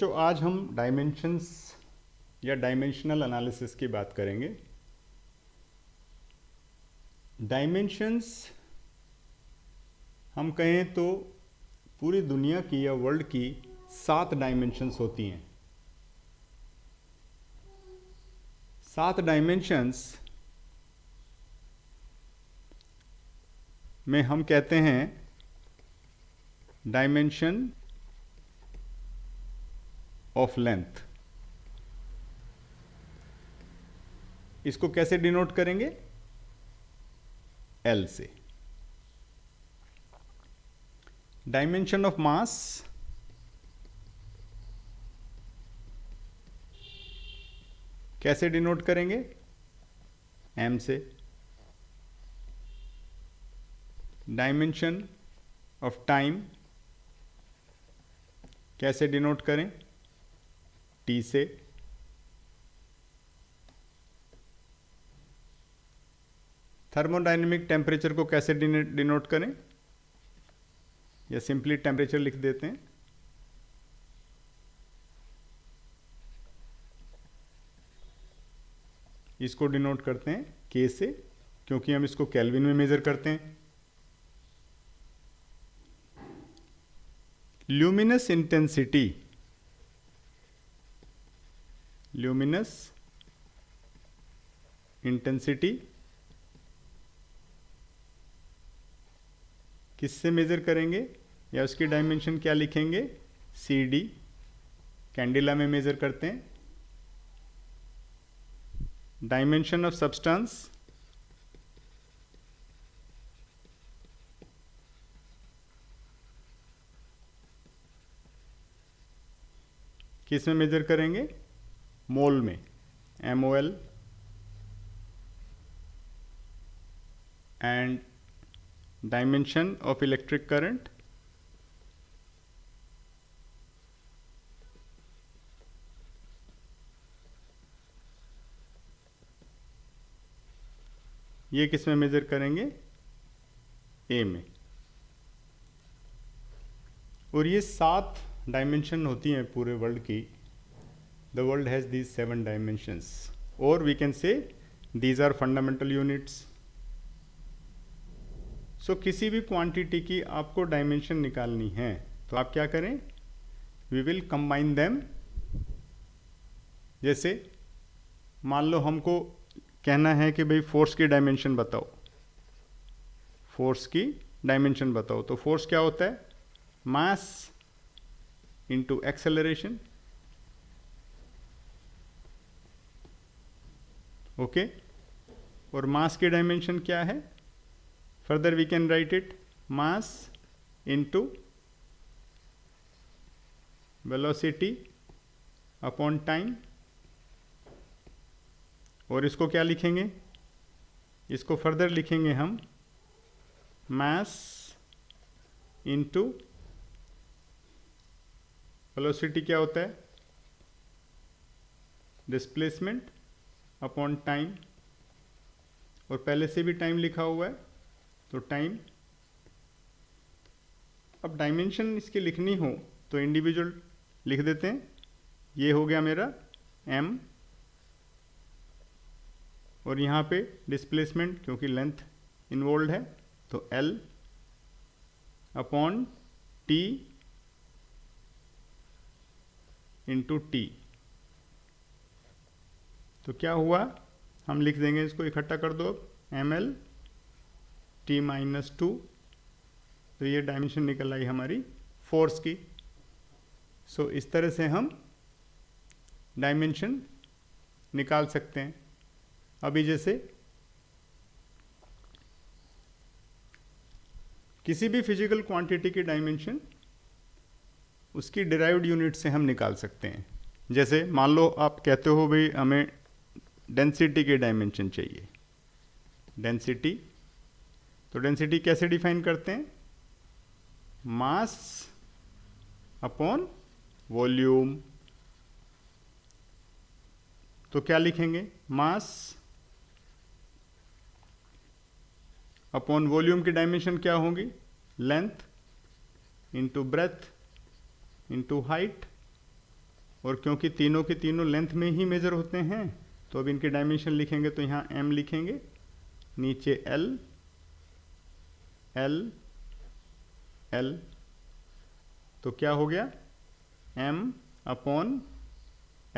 बच्चों आज हम डायमेंशंस या डायमेंशनल एनालिसिस की बात करेंगे। डायमेंशंस हम कहें तो पूरी दुनिया की या वर्ल्ड की 7 डायमेंशंस होती हैं। 7 डायमेंशंस में हम कहते हैं डायमेंशन ऑफ लेंथ। इसको कैसे डिनोट करेंगे? L से। डायमेंशन ऑफ मास कैसे डिनोट करेंगे? M से। डायमेंशन ऑफ टाइम कैसे डिनोट करें? T से। थर्मोडायनेमिक टेम्परेचर को कैसे डिनोट करें? या सिंपली टेम्परेचर लिख देते हैं। इसको डिनोट करते हैं K से, क्योंकि हम इसको केल्विन में मेजर करते हैं। ल्यूमिनस इंटेंसिटी, ल्यूमिनस इंटेंसिटी किससे मेजर करेंगे या उसकी डायमेंशन क्या लिखेंगे? CD। कैंडिला में मेजर करते हैं। डायमेंशन ऑफ सब्सटेंस किस में मेजर करेंगे? मोल में, MOL। And dimension of electric current ये किस में मेजर करेंगे? A में। और ये 7 डायमेंशन होती हैं पूरे वर्ल्ड की। The world has these 7 dimensions, और we can say these are fundamental units. So किसी भी क्वांटिटी की आपको डायमेंशन निकालनी है तो आप क्या करें? We will combine them. जैसे मान लो हमको कहना है कि भाई फोर्स की डायमेंशन बताओ, फोर्स की डायमेंशन बताओ, तो फोर्स क्या होता है? Mass into acceleration. ओके, और मास की डायमेंशन क्या है? Further we can write it mass into velocity upon time. और इसको क्या लिखेंगे? इसको फर्दर लिखेंगे हम मास इंटू वेलोसिटी क्या होता है? Displacement upon time. और पहले से भी टाइम लिखा हुआ है तो टाइम। अब डायमेंशन इसकी लिखनी हो तो इंडिविजुअल लिख देते हैं। ये हो गया मेरा M, और यहाँ पे डिस्प्लेसमेंट क्योंकि लेंथ इन्वॉल्व है तो L upon T into T। तो क्या हुआ? हम लिख देंगे, इसको इकट्ठा कर दो, ML T-2। तो ये डायमेंशन निकल आई हमारी फोर्स की। सो इस तरह से हम डायमेंशन निकाल सकते हैं। अभी जैसे किसी भी फिजिकल क्वांटिटी की डायमेंशन उसकी डिराइव्ड यूनिट से हम निकाल सकते हैं। जैसे मान लो आप कहते हो भाई हमें डेंसिटी की डायमेंशन चाहिए, डेंसिटी। तो डेंसिटी कैसे डिफाइन करते हैं? Mass upon volume. तो क्या लिखेंगे? मास अपॉन वॉल्यूम की डायमेंशन क्या होगी? Length into breadth into height और क्योंकि तीनों के तीनों लेंथ में ही मेज़र होते हैं तो अब इनके डायमेंशन लिखेंगे तो यहाँ m लिखेंगे, नीचे l l l, तो क्या हो गया m अपॉन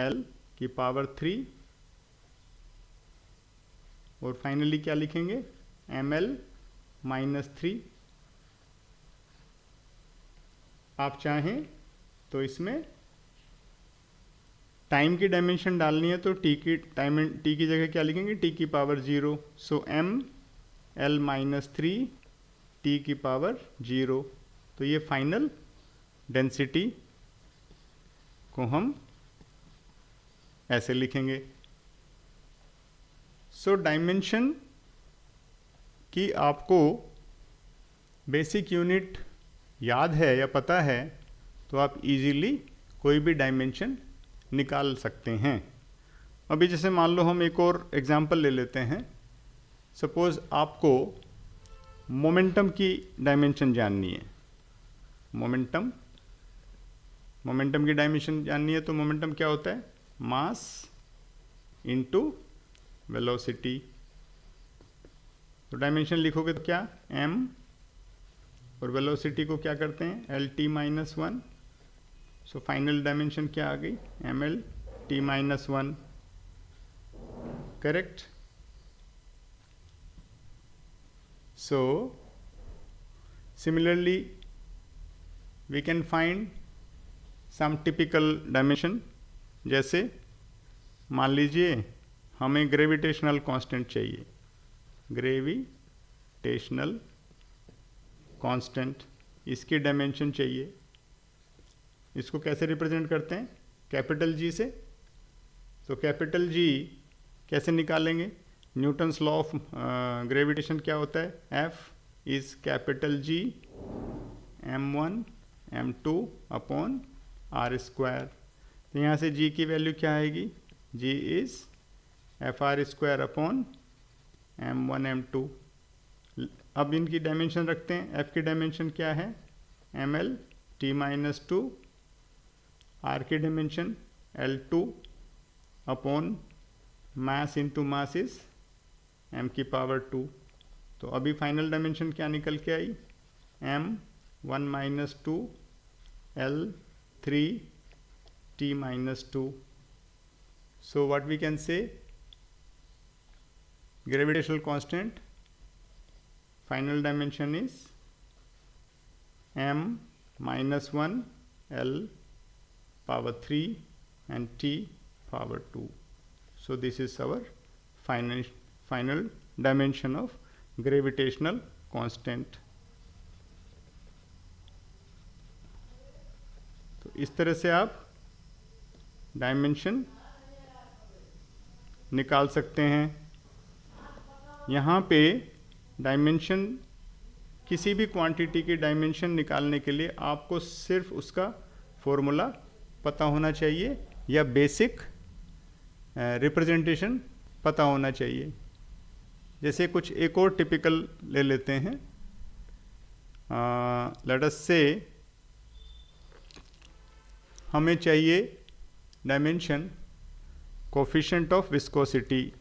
l की पावर 3, और फाइनली क्या लिखेंगे ml माइनस 3। आप चाहें तो इसमें टाइम की डायमेंशन डालनी है तो t की जगह क्या लिखेंगे, t की पावर 0, सो m l माइनस 3 t की पावर 0। तो ये फाइनल डेंसिटी को हम ऐसे लिखेंगे। सो डायमेंशन की आपको बेसिक यूनिट याद है या पता है तो आप इजीली कोई भी डायमेंशन निकाल सकते हैं। अभी जैसे मान लो हम एक और एग्जांपल ले लेते हैं। सपोज आपको मोमेंटम की डायमेंशन जाननी है, मोमेंटम की डायमेंशन जाननी है तो मोमेंटम क्या होता है, मास इनटू वेलोसिटी। तो डायमेंशन लिखोगे तो क्या m, और वेलोसिटी को क्या करते हैं lt minus 1। So final dimension क्या आ गई ml t minus 1, correct. So similarly we can find some typical dimension. जैसे मान लीजिए हमें ग्रेविटेशनल कांस्टेंट चाहिए, ग्रेविटेशनल कांस्टेंट, इसकी डायमेंशन चाहिए। इसको कैसे रिप्रेजेंट करते हैं, कैपिटल जी से। तो कैपिटल जी कैसे निकालेंगे, न्यूटन्स लॉ ऑफ ग्रेविटेशन क्या होता है, F is capital G m1 m2 upon r square. तो यहाँ से G की वैल्यू क्या आएगी, G is FR square upon m1 m2। अब इनकी डायमेंशन रखते हैं, F की डायमेंशन क्या है ml t माइनस 2, R की dimension L2 upon mass into mass is m की पावर 2। तो अभी फाइनल डायमेंशन क्या निकल के आई, m1 minus 2 L3 t minus 2। So what we can say, gravitational constant final dimension is m minus 1 l power 3 and t power 2. So this is our final dimension of gravitational constant. तो इस तरह से आप dimension निकाल सकते हैं। यहाँ पे डायमेंशन, किसी भी क्वांटिटी की डायमेंशन निकालने के लिए आपको सिर्फ उसका फॉर्मूला पता होना चाहिए या बेसिक रिप्रेजेंटेशन पता होना चाहिए। जैसे कुछ एक और टिपिकल ले लेते हैं। लेट अस से हमें चाहिए dimension coefficient of viscosity,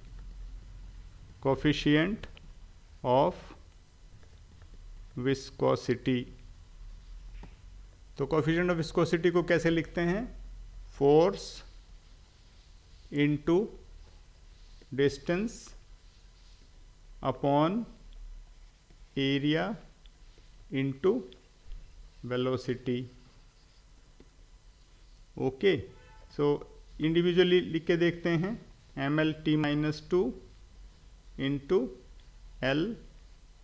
coefficient of viscosity. तो कोफिशिएंट ऑफ विस्कोसिटी को कैसे लिखते हैं, force into distance upon area into velocity. Okay, so individually लिख के देखते हैं, ml t minus 2 into l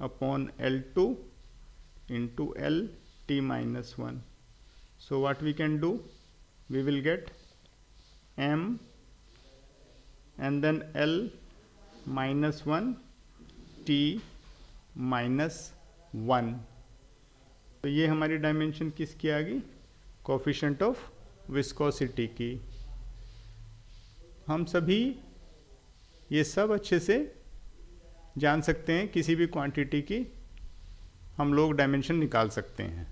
upon L2 into l t minus 1. So what we can do, we will get m and then l minus 1 t minus 1. तो ये हमारी dimension किसकी आ गई, coefficient of viscosity की। हम सभी ये सब अच्छे से जान सकते हैं, किसी भी क्वांटिटी की हम लोग डायमेंशन निकाल सकते हैं।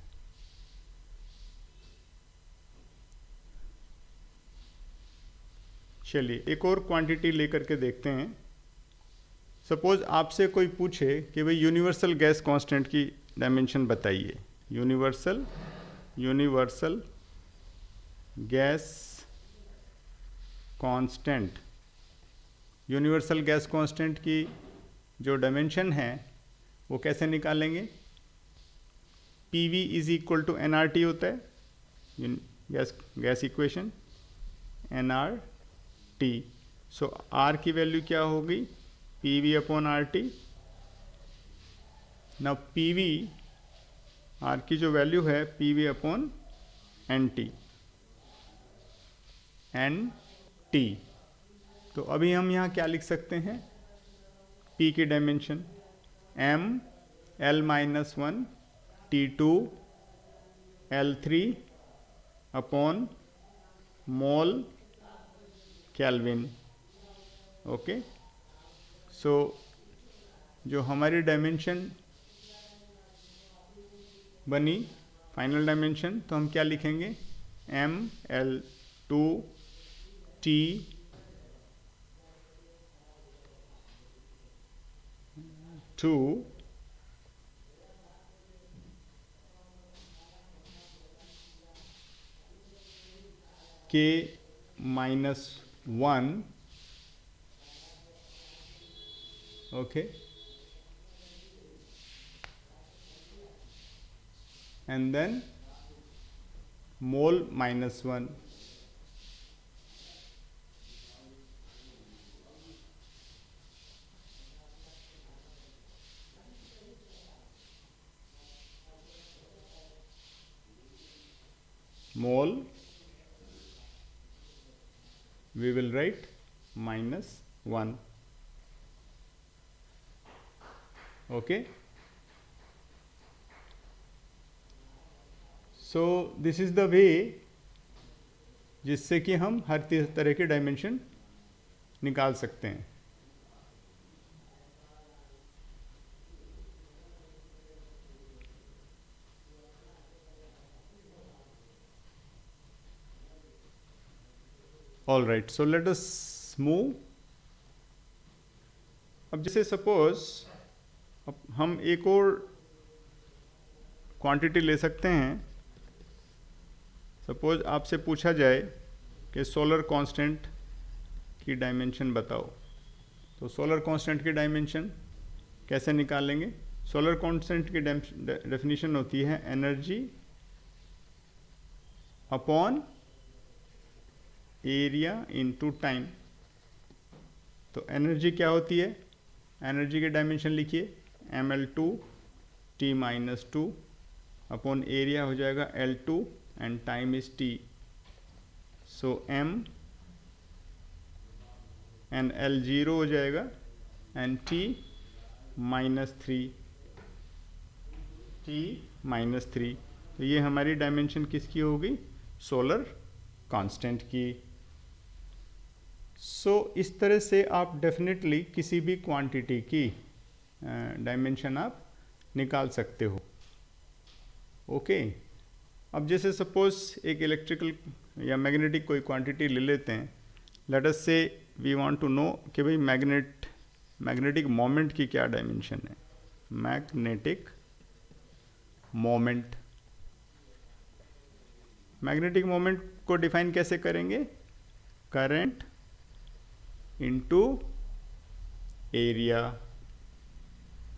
चलिए एक और क्वांटिटी लेकर के देखते हैं। सपोज आपसे कोई पूछे कि भाई यूनिवर्सल गैस कांस्टेंट की डायमेंशन बताइए। Universal gas constant, universal gas constant की जो डायमेंशन है वो कैसे निकालेंगे? PV is equal to NRT होता है gas equation, NRT। So R की वैल्यू क्या होगी? PV upon RT। ना PV, R की जो वैल्यू है PV अपॉन NT। तो अभी हम यहाँ क्या लिख सकते हैं? P की dimension M L-1 T2 L3 upon mole kelvin. Okay, so जो हमारी डायमेंशन बनी फाइनल डायमेंशन, तो हम क्या लिखेंगे? ML2 T to K-1, okay, and then mole -1. Mole we will write -1. Okay, so this is the way जिससे कि हम हर तरह के डायमेंशन निकाल सकते हैं। All right, so let us move. अब जैसे सपोज हम एक और क्वांटिटी ले सकते हैं। सपोज आपसे पूछा जाए कि सोलर कांस्टेंट की डायमेंशन बताओ, तो सोलर कांस्टेंट की डायमेंशन कैसे निकालेंगे? सोलर कांस्टेंट की डेफिनेशन होती है energy upon area into time. तो एनर्जी क्या होती है? एनर्जी की डायमेंशन लिखिए ML2 T-2 अपॉन एरिया हो जाएगा L2 and time is T। So M and L 0 हो जाएगा एंड T-3। तो ये हमारी डायमेंशन किसकी होगी? सोलर कांस्टेंट की। सो इस तरह से आप डेफिनेटली किसी भी क्वांटिटी की डायमेंशन आप निकाल सकते हो। ओके, अब जैसे सपोज एक इलेक्ट्रिकल या मैग्नेटिक कोई क्वांटिटी ले लेते हैं। लेट अस से वी वांट टू नो कि भाई मैग्नेटिक मोमेंट की क्या डायमेंशन है। मैग्नेटिक मोमेंट को डिफाइन कैसे करेंगे? करंट इनटू एरिया,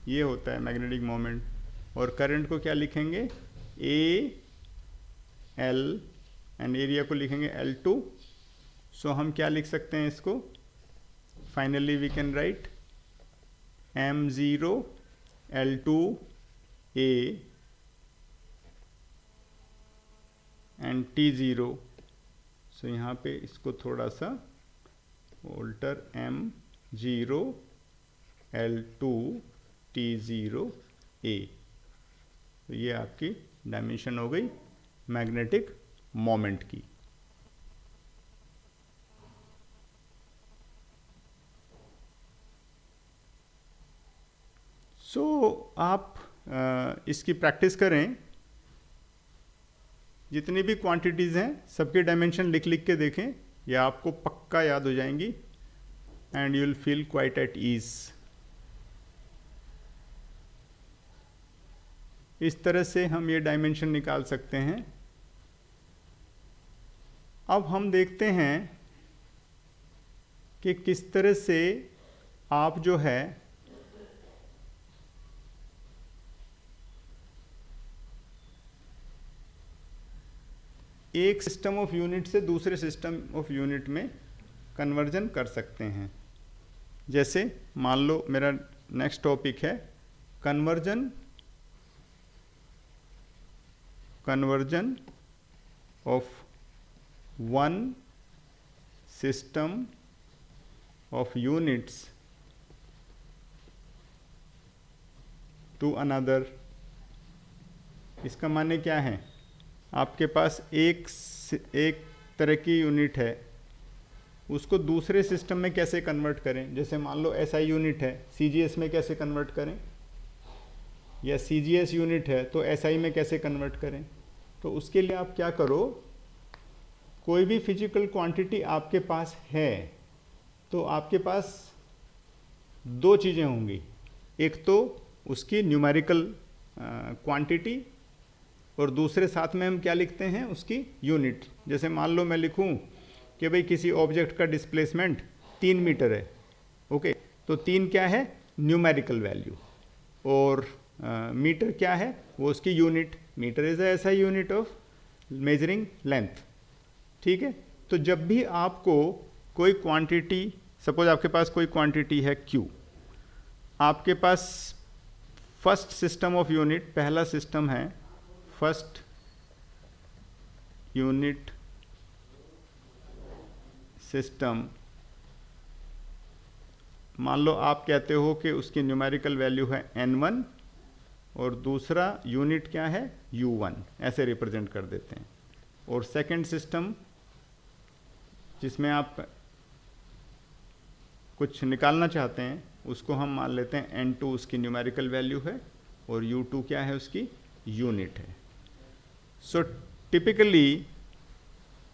ये होता है मैग्नेटिक मोमेंट। और करंट को क्या लिखेंगे? AL एंड एरिया को लिखेंगे L2। सो हम क्या लिख सकते हैं इसको? Finally we can write M0 L2 A and T0। So यहाँ पे इसको थोड़ा सा alter M0 L2 T0 A। तो ये आपकी डायमेंशन हो गई मैग्नेटिक मोमेंट की। सो आप इसकी प्रैक्टिस करें। जितनी भी क्वांटिटीज़ हैं सबके डायमेंशन लिख लिख के देखें ये आपको पक्का याद हो जाएंगी and you will feel quite at ease. इस तरह से हम ये डायमेंशन निकाल सकते हैं। अब हम देखते हैं कि किस तरह से आप जो है एक सिस्टम ऑफ यूनिट से दूसरे सिस्टम ऑफ यूनिट में कन्वर्जन कर सकते हैं। जैसे मान लो मेरा नेक्स्ट टॉपिक है conversion of one system of units to another. इसका माने क्या है, आपके पास एक तरह की यूनिट है, उसको दूसरे सिस्टम में कैसे कन्वर्ट करें। जैसे मान लो एसआई यूनिट है, सीजीएस में कैसे कन्वर्ट करें, या सीजीएस यूनिट है तो एसआई में कैसे कन्वर्ट करें। तो उसके लिए आप क्या करो, कोई भी फिजिकल क्वांटिटी आपके पास है तो आपके पास दो चीज़ें होंगी, एक तो उसकी न्यूमेरिकल क्वांटिटी और दूसरे साथ में हम क्या लिखते हैं, उसकी यूनिट। जैसे मान लो मैं लिखूं कि भाई किसी ऑब्जेक्ट का डिस्प्लेसमेंट 3 मीटर है, ओके, तो 3 क्या है, न्यूमेरिकल वैल्यू, और मीटर क्या है, वो उसकी यूनिट। मीटर इज ऐसा यूनिट ऑफ मेजरिंग लेंथ, ठीक है। तो जब भी आपको कोई क्वांटिटी, सपोज आपके पास कोई क्वांटिटी है Q, आपके पास फर्स्ट सिस्टम ऑफ यूनिट, पहला सिस्टम है फर्स्ट यूनिट सिस्टम। मान लो आप कहते हो कि उसकी न्यूमेरिकल वैल्यू है n1 और दूसरा यूनिट क्या है, u1, ऐसे रिप्रेजेंट कर देते हैं। और सेकंड सिस्टम जिसमें आप कुछ निकालना चाहते हैं, उसको हम मान लेते हैं n2 उसकी न्यूमेरिकल वैल्यू है और u2 क्या है, उसकी यूनिट है। सो टिपिकली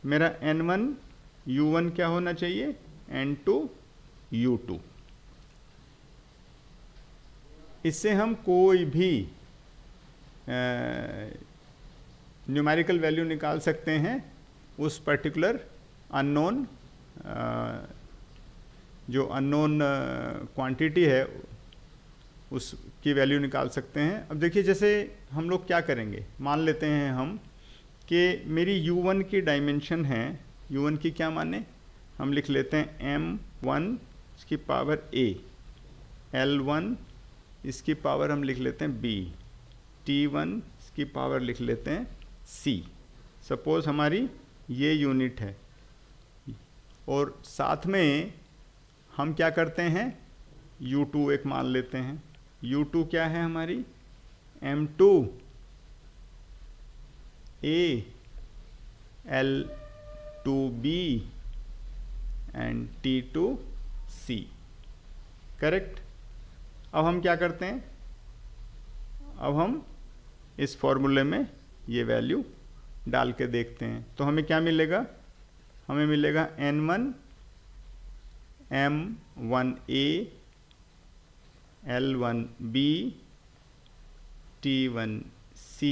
मेरा n1 u1 क्या होना चाहिए, n2 u2। इससे हम कोई भी न्यूमेरिकल वैल्यू निकाल सकते हैं उस पर्टिकुलर अननोन, जो अननोन क्वांटिटी है उसकी वैल्यू निकाल सकते हैं। अब देखिए जैसे हम लोग क्या करेंगे, मान लेते हैं हम कि मेरी u1 की डायमेंशन है, u1 की क्या माने, हम लिख लेते हैं m1 इसकी पावर a, l1 इसकी पावर हम लिख लेते हैं b, t1 इसकी पावर लिख लेते हैं c। सपोज हमारी ये यूनिट है और साथ में हम क्या करते हैं, u2 एक मान लेते हैं। u2 क्या है हमारी, m2 a l2 b and t2 c, correct. अब हम क्या करते हैं, अब हम इस फॉर्मूले में ये वैल्यू डाल के देखते हैं तो हमें क्या मिलेगा, हमें मिलेगा n1 m1a l1b t1c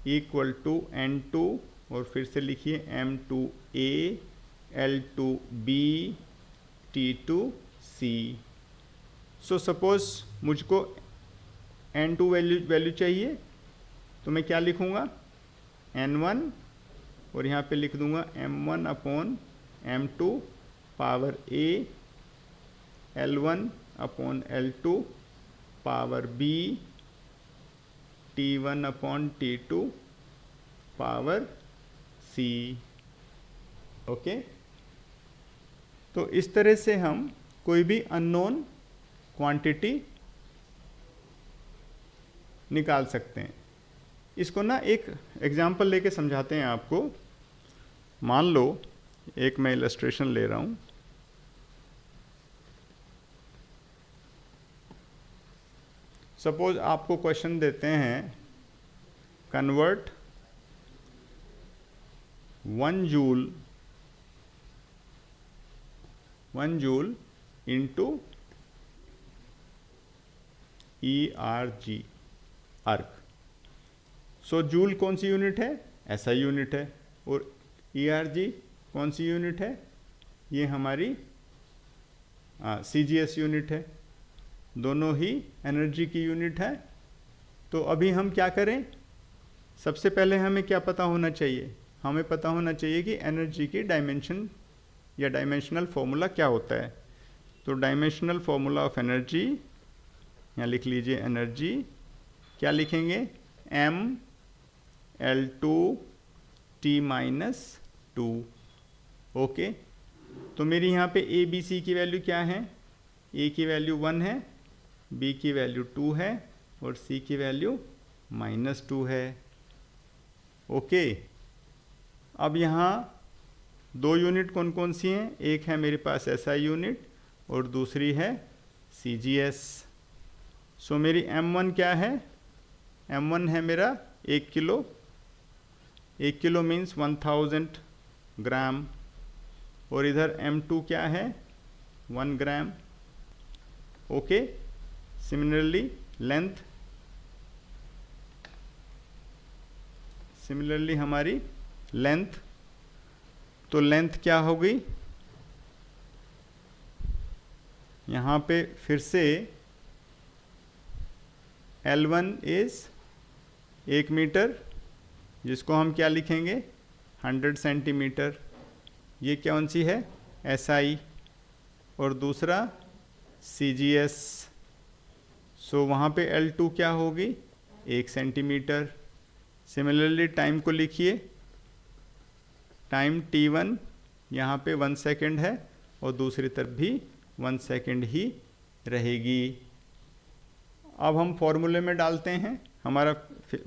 equal to n2 और फिर से लिखिए m2a l2b t2c। So suppose मुझको n2 वैल्यू चाहिए तो मैं क्या लिखूँगा, n1 और यहाँ पे लिख दूँगा m1 upon m2 power a l1 upon l2 power b t1 upon t2 power c, okay. तो इस तरह से हम कोई भी अननोन क्वांटिटी निकाल सकते हैं। इसको ना एक एग्जांपल लेके समझाते हैं आपको। मान लो एक मैं इलस्ट्रेशन ले रहा हूँ, सपोज आपको क्वेश्चन देते हैं convert 1 joule 1 joule into ERG, अर्ग। सो जूल कौन सी यूनिट है? SI यूनिट है। और ERG कौन सी यूनिट है? ये हमारी CGS यूनिट है। दोनों ही एनर्जी की यूनिट है। तो अभी हम क्या करें? सबसे पहले हमें क्या पता होना चाहिए? हमें पता होना चाहिए कि एनर्जी की डायमेंशन या डायमेंशनल फॉर्मूला क्या होता है। तो डायमेंशनल फॉर्मूला ऑफ एनर्जी, यहाँ लिख लीजिए एनर्जी, क्या लिखेंगे? mL2T-2। ओके, तो मेरी यहाँ पे A B C की वैल्यू क्या है? A की वैल्यू 1 है, B की वैल्यू 2 है और C की वैल्यू -2 है। ओके, अब यहाँ दो यूनिट कौन कौन सी हैं? एक है मेरे पास SI यूनिट और दूसरी है CGS। सो मेरी M1 क्या है? M1 है मेरा 1 किलो। 1 किलो मीन्स 1000 ग्राम। और इधर M2 क्या है? 1 ग्राम। ओके, सिमिलरली हमारी लेंथ, तो लेंथ क्या हो गई? यहाँ पे फिर से L1 इज 1 मीटर, जिसको हम क्या लिखेंगे? 100 सेंटीमीटर। ये कौन सी है? SI। और दूसरा CGS। सो वहाँ पे L2 क्या होगी? 1 सेंटीमीटर। सिमिलरली टाइम को लिखिए, टाइम T1 यहाँ पे 1 सेकेंड है और दूसरी तरफ भी 1 सेकेंड ही रहेगी। अब हम फॉर्मूले में डालते हैं, हमारा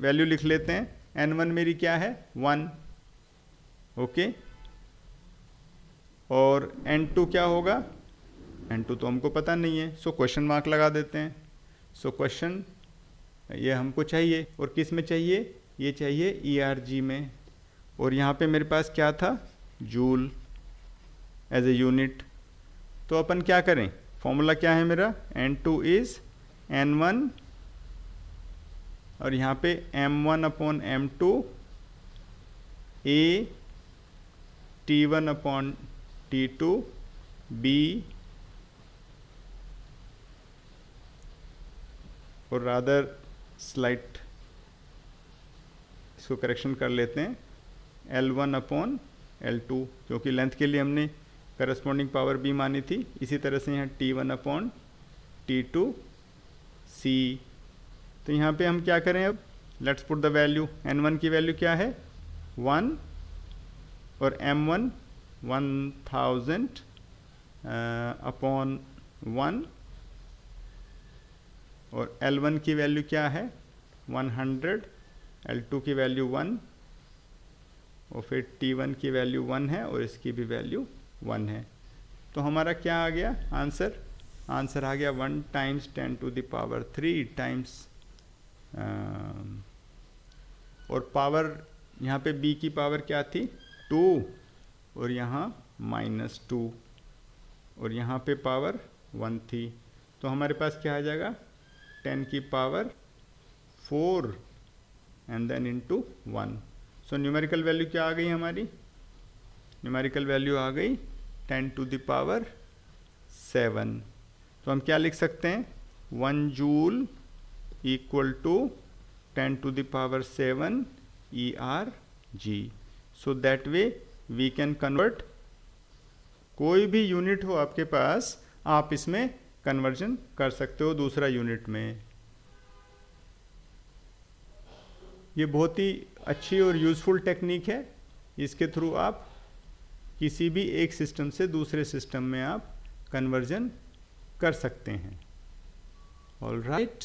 वैल्यू लिख लेते हैं। N1 मेरी क्या है? 1। ओके, और N2 क्या होगा? N2 तो हमको पता नहीं है, सो क्वेश्चन मार्क लगा देते हैं। सो क्वेश्चन ये हमको चाहिए, और किस में चाहिए? ये चाहिए ERG में। और यहाँ पे मेरे पास क्या था? Joule as a unit. तो अपन क्या करें? फॉर्मूला क्या है मेरा? N2 इज N1 और यहाँ पे M1/M2 A T1/T2 B, और रादर स्लाइट इसको करेक्शन कर लेते हैं, L1/L2, क्योंकि लेंथ के लिए हमने करस्पॉन्डिंग पावर B मानी थी। इसी तरह से यहाँ T1/T2 C। तो यहाँ पे हम क्या करें? अब let's put the value. N1 की वैल्यू क्या है? 1 और M1 1000/1 और L1 की वैल्यू क्या है? 100। L2 की वैल्यू 1 और फिर T1 की वैल्यू 1 है और इसकी भी वैल्यू 1 है। तो हमारा क्या आ गया आंसर? आंसर आ गया 1 × 10⁻³ टाइम्स, और पावर यहाँ पे B की पावर क्या थी? 2 और यहाँ -2 और यहाँ पे पावर 1 थी। तो हमारे पास क्या आ जाएगा? 10⁻⁴ and then into 1। So numerical value क्या आ गई हमारी? न्यूमेरिकल वैल्यू आ गई 10⁻⁷। तो हम क्या लिख सकते हैं? 1 joule equal to 10⁻⁷ ERG। So that way we can convert, कोई भी यूनिट हो आपके पास, आप इसमें कन्वर्जन कर सकते हो दूसरा यूनिट में। ये बहुत ही अच्छी और यूज़फुल टेक्निक है। इसके थ्रू आप किसी भी एक सिस्टम से दूसरे सिस्टम में आप कन्वर्जन कर सकते हैं। All right.